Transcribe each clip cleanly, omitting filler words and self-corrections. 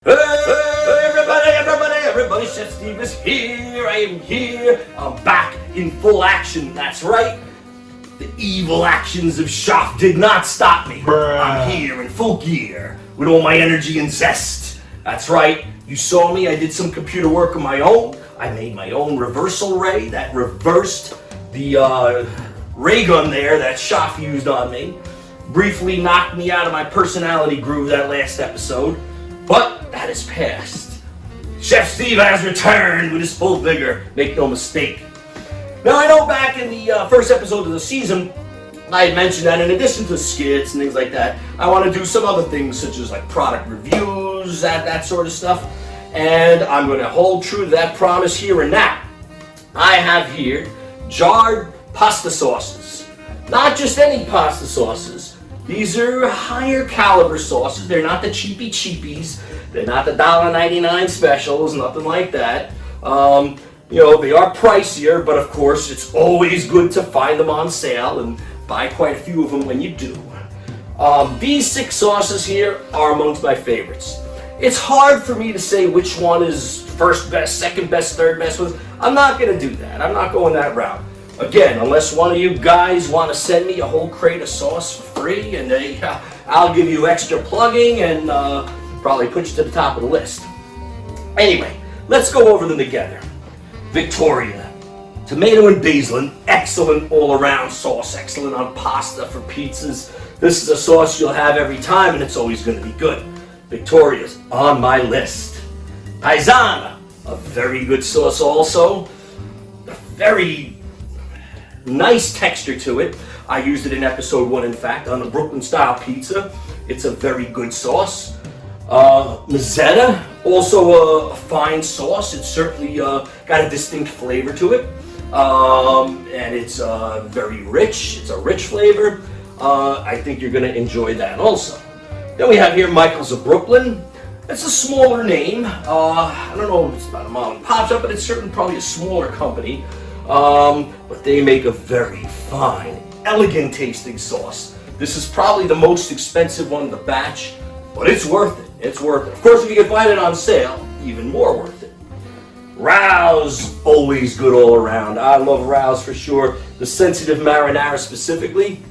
Hey, everybody, Chef Steve is here. I am here. I'm back in full action. That's right. The evil actions of Chef did not stop me. I'm here in full gear with all my energy and zest. That's right. You saw me. I did some computer work of my own. I made my own reversal ray that reversed the ray gun there that Chef used on me. Briefly knocked me out of my personality groove that last episode. But that is past. Chef Steve has returned with his full vigor. Make no mistake. Now I know back in the first episode of the season, I had mentioned that in addition to skits and things like that, I want to do some other things such as like product reviews, that sort of stuff. And I'm going to hold true to that promise here and now. I have here jarred pasta sauces. Not just any pasta sauces. These are higher caliber sauces. They're not the cheapies. They're not the $1.99 specials, nothing like that. They are pricier, but of course it's always good to find them on sale and buy quite a few of them when you do. These 6 sauces here are amongst my favorites. It's hard for me to say which one is first best, second best, third best. I'm not going to do that. I'm not going that route. Again, unless one of you guys want to send me a whole crate of sauce for free, and I'll give you extra plugging and probably put you to the top of the list. Anyway, let's go over them together. Victoria, tomato and basil, an excellent all-around sauce, excellent on pasta for pizzas. This is a sauce you'll have every time, and it's always going to be good. Victoria's on my list. Paisana, a very good sauce also. A very nice texture to it. I used it in episode 1, in fact, on the Brooklyn style pizza. It's a very good sauce. Mazzetta, also a fine sauce. It's certainly got a distinct flavor to it. And it's very rich. It's a rich flavor. I think you're going to enjoy that also. Then we have here Michael's of Brooklyn. It's a smaller name. I don't know if it's about a mom and pop shop, but it's certainly probably a smaller company. But they make a very fine, elegant tasting sauce. This is probably the most expensive one in the batch, but it's worth it. It's worth it. Of course, if you can find it on sale, even more worth it. Rouse, always good all around. I love Rouse for sure. The sensitive marinara specifically.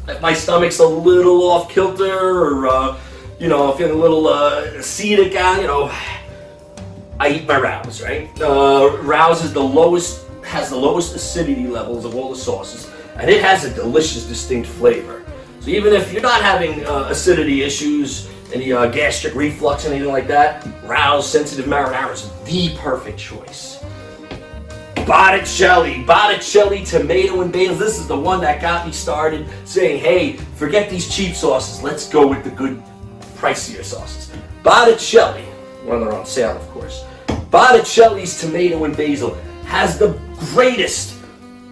If my stomach's a little off kilter, or feeling a little acidic, I eat my Rouse, right? Rouse is has the lowest acidity levels of all the sauces, and it has a delicious, distinct flavor. So even if you're not having acidity issues, any gastric reflux, anything like that, Rouse sensitive marinara is the perfect choice. Botticelli, tomato and basil. This is the one that got me started saying, hey, forget these cheap sauces. Let's go with the good, pricier sauces. Botticelli, when they're on sale, of course. Botticelli's tomato and basil has the greatest,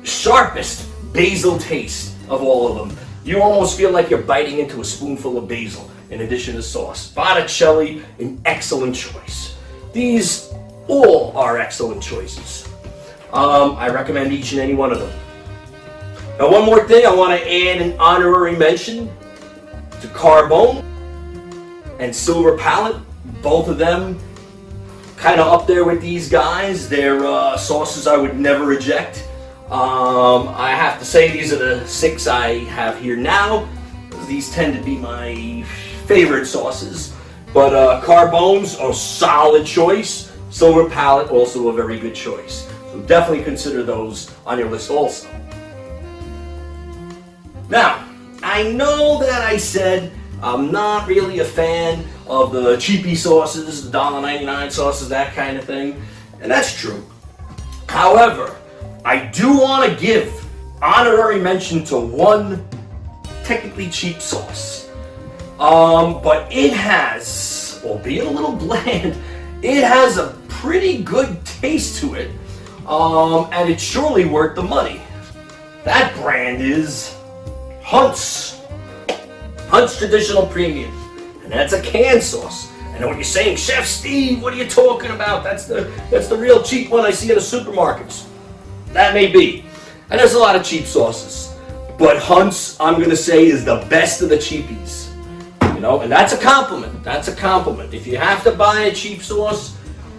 sharpest basil taste of all of them. You almost feel like you're biting into a spoonful of basil in addition to sauce. Botticelli, an excellent choice. These all are excellent choices. I recommend each and any one of them. Now, one more thing, I want to add an honorary mention to Carbone and Silver Palate. Both of them kind of up there with these guys. They're sauces I would never reject. I have to say these are the 6 I have here now. These tend to be my favorite sauces. But Carbone's a solid choice. Silver Palate, also a very good choice. So definitely consider those on your list also. Now, I know that I said I'm not really a fan of the cheapy sauces, the $1.99 sauces, that kind of thing. And that's true. However, I do want to give honorary mention to one technically cheap sauce. But it has, albeit a little bland, it has a pretty good taste to it. And it's surely worth the money. That brand is Hunt's Traditional Premium. And that's a canned sauce. And when you're saying, Chef Steve, what are you talking about? That's the real cheap one I see in the supermarkets. That may be. And there's a lot of cheap sauces. But Hunt's, I'm going to say, is the best of the cheapies. You know, and that's a compliment. That's a compliment. If you have to buy a cheap sauce,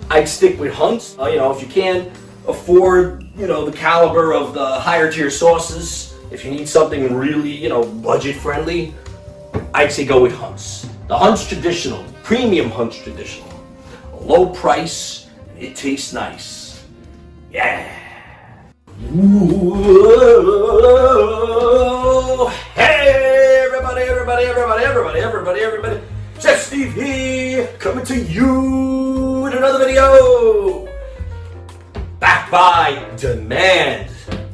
I'd stick with Hunt's. You know, if you can't afford, you know, the caliber of the higher tier sauces, if you need something really, you know, budget friendly, I'd say go with Hunt's. The Hunt's Traditional, premium Hunt's Traditional. A low price, it tastes nice. Yeah. Ooh, hey, everybody. Chef Steve here, coming to you with another video. Back by demand.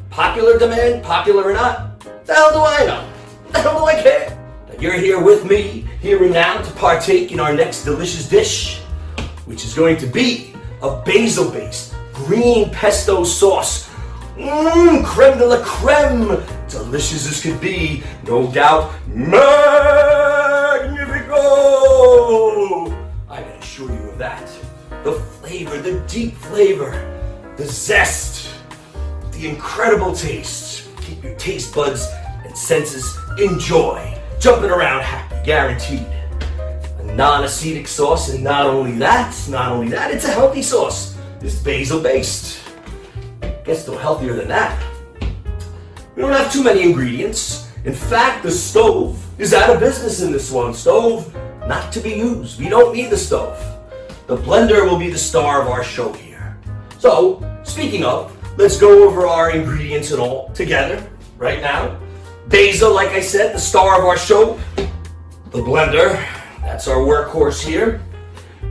Popular demand, popular or not, the hell do I know? The hell do I care? Now you're here with me, here and now, to partake in our next delicious dish, which is going to be a basil-based green pesto sauce. Creme de la creme. Delicious as could be, no doubt. Magnifico! I can assure you of that. The flavor, the deep flavor, the zest, the incredible taste. Keep your taste buds and senses in joy. Jumping around happy, guaranteed. A non-acetic sauce, and not only that, it's a healthy sauce. It's basil-based. Gets no healthier than that. We don't have too many ingredients. In fact, the stove is out of business in this one. Stove, not to be used. We don't need the stove. The blender will be the star of our show here. So, speaking of, let's go over our ingredients and all together right now. Basil, like I said, the star of our show. The blender, that's our workhorse here.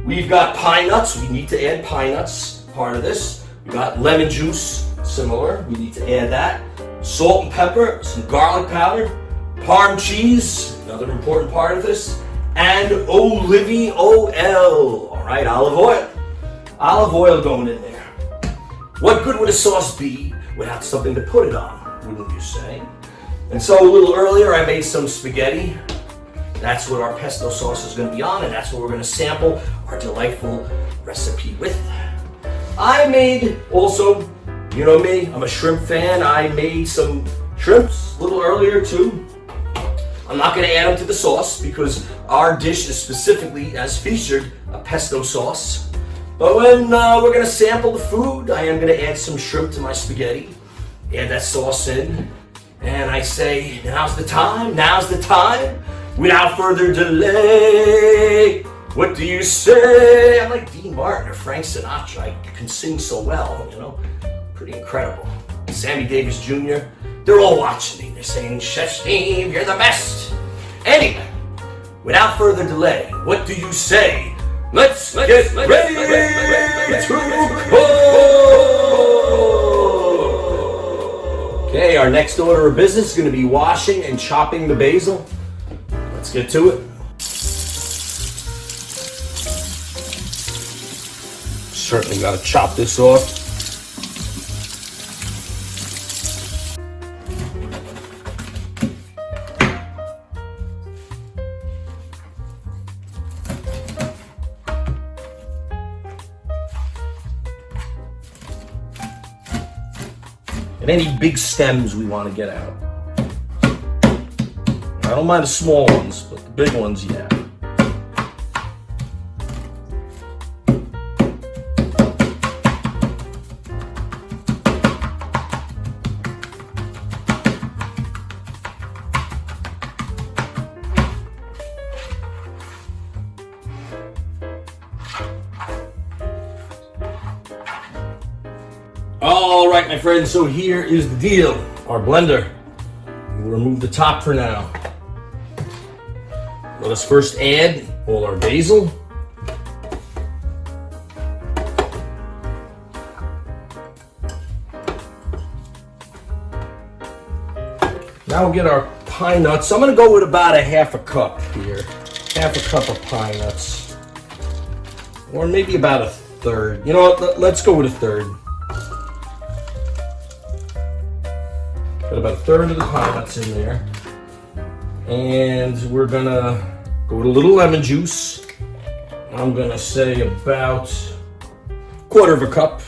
We've got pine nuts. We need to add pine nuts, part of this. We got lemon juice, similar. We need to add that. Salt and pepper, some garlic powder, Parm cheese, another important part of this, and olive oil. All right, olive oil. Olive oil going in there. What good would a sauce be without something to put it on, wouldn't you say? And so a little earlier, I made some spaghetti. That's what our pesto sauce is going to be on, and that's what we're going to sample our delightful recipe with. I made also, you know me, I'm a shrimp fan. I made some shrimps a little earlier too. I'm not going to add them to the sauce because our dish is specifically, as featured, a pesto sauce. But when we're going to sample the food, I am going to add some shrimp to my spaghetti, add that sauce in, and I say, now's the time, without further delay. What do you say? I'm like Dean Martin or Frank Sinatra. I can sing so well, you know. Pretty incredible. Sammy Davis Jr., they're all watching me. They're saying, Chef Steve, you're the best. Anyway, without further delay, what do you say? Let's get ready to cook! Okay, our next order of business is going to be washing and chopping the basil. Let's get to it. Certainly got to chop this off. And any big stems we want to get out. I don't mind the small ones, but the big ones, yeah. All right, my friends, so here is the deal. Our blender. We'll remove the top for now. Let us first add all our basil. Now we'll get our pine nuts. I'm gonna go with about a half a cup here. Half a cup of pine nuts. Or maybe about a third. You know what, let's go with a third. Got about a third of the pine nuts in there. And we're gonna go with a little lemon juice. I'm gonna say about a quarter of a cup.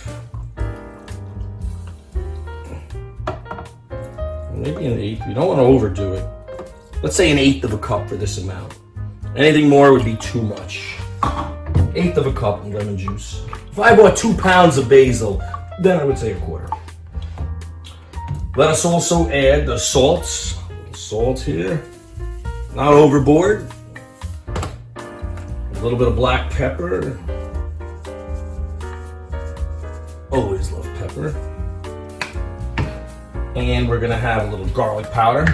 Maybe an eighth. We don't want to overdo it. Let's say an eighth of a cup for this amount. Anything more would be too much. 1/8 of a cup of lemon juice. If I bought 2 pounds of basil, then I would say 1/4. Let us also add the salts. A little salt here, not overboard. A little bit of black pepper. Always love pepper. And we're gonna have a little garlic powder.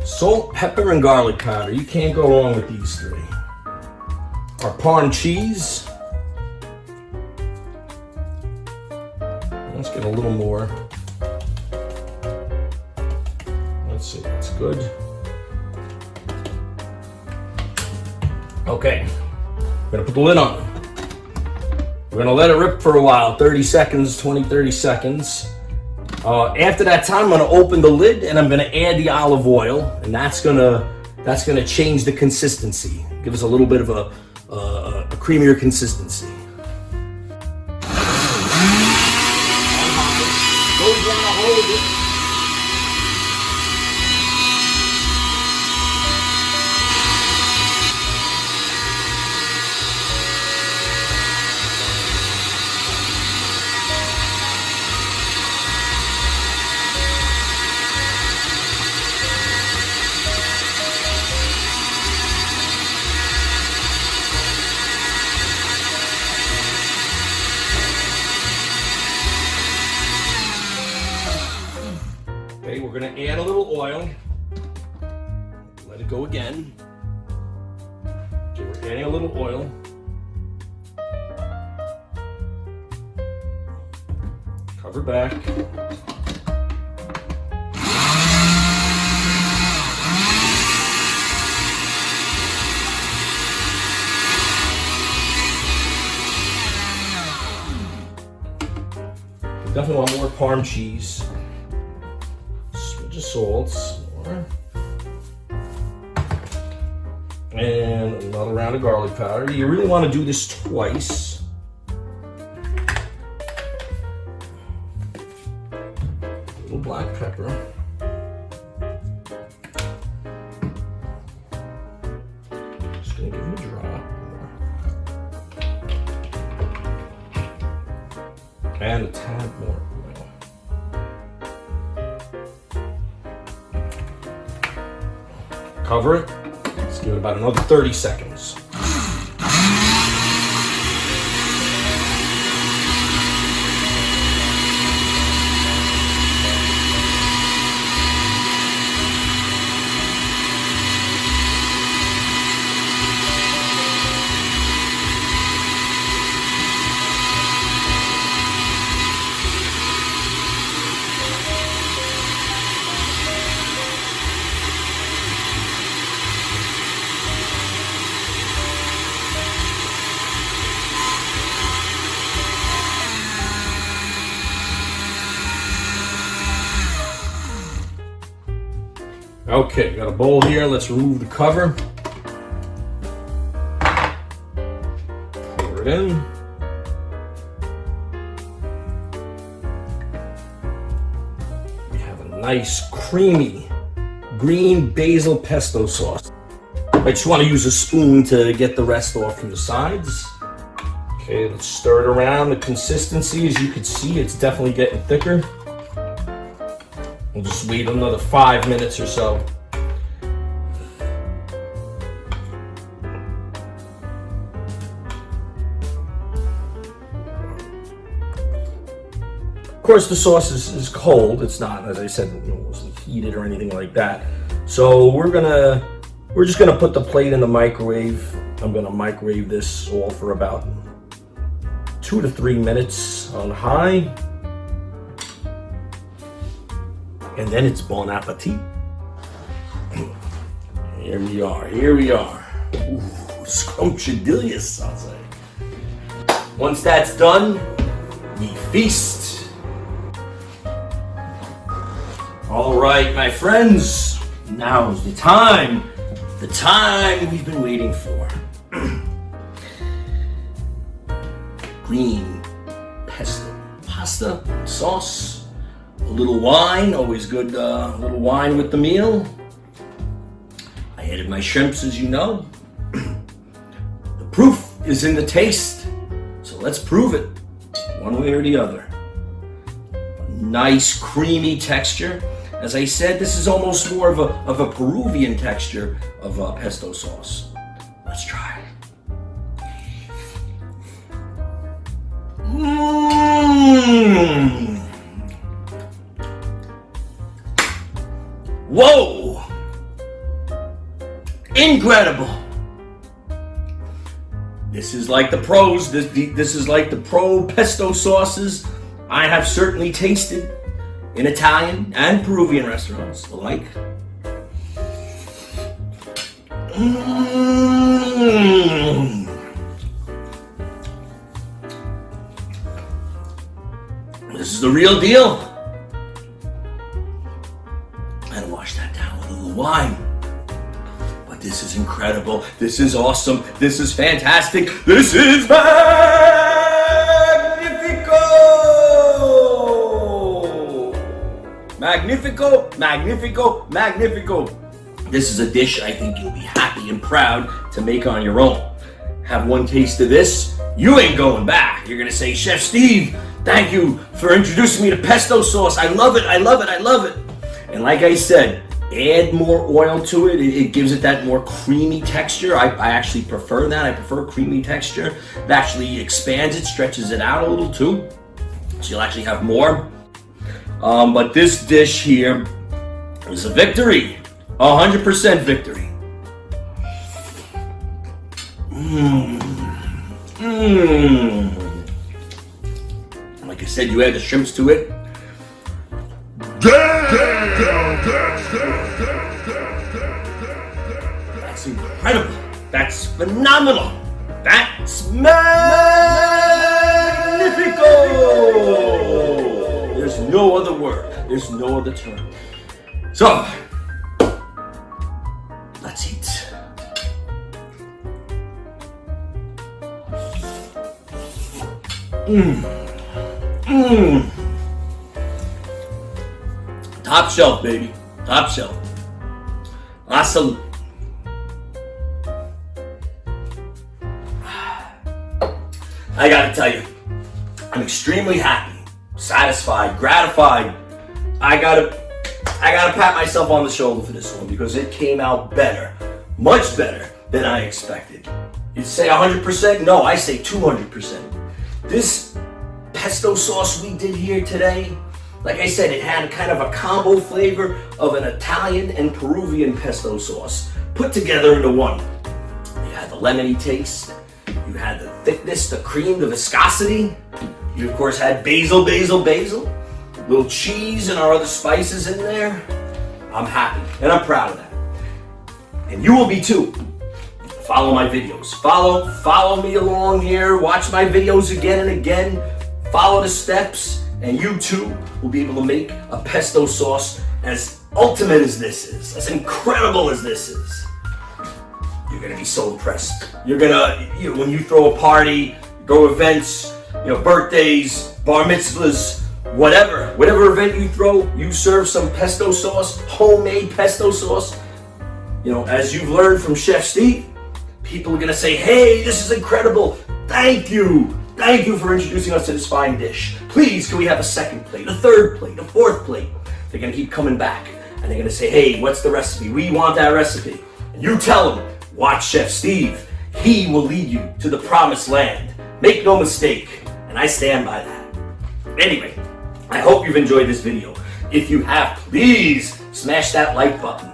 Salt, pepper, and garlic powder. You can't go wrong with these 3. Our Parm cheese. Let's get a little more. Let's see, that's good. Okay, I'm gonna put the lid on. We're gonna let it rip for a while, 30 seconds, 20, 30 seconds. After that time, I'm gonna open the lid and I'm gonna add the olive oil, and that's gonna change the consistency. Give us a little bit of a creamier consistency. Okay, we're gonna add a little oil. Let it go again. Okay, we're adding a little oil. Cover back. We definitely want more Parm cheese. Salts, more. And another round of garlic powder. You really want to do this twice. A little black pepper. Just gonna give it a drop. And a tad more oil. Cover it. Let's give it about another 30 seconds. Okay, got a bowl here. Let's remove the cover. Pour it in. We have a nice, creamy, green basil pesto sauce. I just want to use a spoon to get the rest off from the sides. Okay, let's stir it around. The consistency, as you can see, it's definitely getting thicker. We'll just wait another 5 minutes or so. Of course, the sauce is cold. It's not, as I said, it wasn't heated or anything like that. So we're just gonna put the plate in the microwave. I'm gonna microwave this all for about 2 to 3 minutes on high. And then it's bon appetit. Here we are, here we are. Ooh, scrumptious, I'll say. Once that's done, we feast. All right, my friends, now's the time we've been waiting for. Green pesto pasta sauce. A little wine, always good, a little wine with the meal. added my shrimps, as you know. The proof is in the taste, so let's prove it, one way or the other. Nice creamy texture. As I said, this is almost more of a Peruvian texture of pesto sauce. Let's try. Mmm. Whoa! Incredible! This is like the pros. This is like the pro pesto sauces I have certainly tasted in Italian and Peruvian restaurants alike. Mm. This is the real deal. And wash that down with a little wine. But this is incredible. This is awesome. This is fantastic. This is magnifico! Magnifico, magnifico, magnifico. This is a dish I think you'll be happy and proud to make on your own. Have one taste of this, you ain't going back. You're gonna say, Chef Steve, thank you for introducing me to pesto sauce. I love it, I love it, I love it. And like I said, add more oil to it. It gives it that more creamy texture. I actually prefer that. I prefer creamy texture. It actually expands it, stretches it out a little too. So you'll actually have more. But this dish here is a victory, 100% victory. Like I said, you add the shrimps to it. That's incredible. That's phenomenal. That's magnifico. There's no other word. There's no other term. So, let's eat. Top shelf, baby. Top shelf. Awesome. I gotta tell you, I'm extremely happy, satisfied, gratified. I gotta pat myself on the shoulder for this one because it came out better, much better than I expected. You'd say 100%? No, I say 200%. This pesto sauce we did here today, like I said, it had kind of a combo flavor of an Italian and Peruvian pesto sauce put together into one. You had the lemony taste, you had the thickness, the cream, the viscosity. You of course had basil, little cheese and our other spices in there. I'm happy and I'm proud of that. And you will be too. Follow my videos. Follow me along here. Watch my videos again and again. Follow the steps, and you too will be able to make a pesto sauce as ultimate as this is, as incredible as this is. You're gonna be so impressed. You're gonna, when you throw a party, go events, birthdays, bar mitzvahs, whatever event you throw, you serve some pesto sauce, homemade pesto sauce. As you've learned from Chef Steve, people are gonna say, hey, this is incredible. Thank you for introducing us to this fine dish. Please, can we have a second plate, a third plate, a fourth plate? They're gonna keep coming back and they're gonna say, hey, what's the recipe? We want that recipe. And you tell them, watch Chef Steve. He will lead you to the promised land. Make no mistake, and I stand by that. Anyway, I hope you've enjoyed this video. If you have, please smash that like button.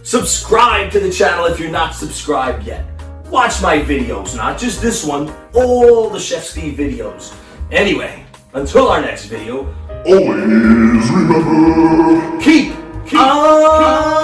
Subscribe to the channel if you're not subscribed yet. Watch my videos, not just this one, all the Chef Steve videos. Anyway, until our next video, always remember, keep on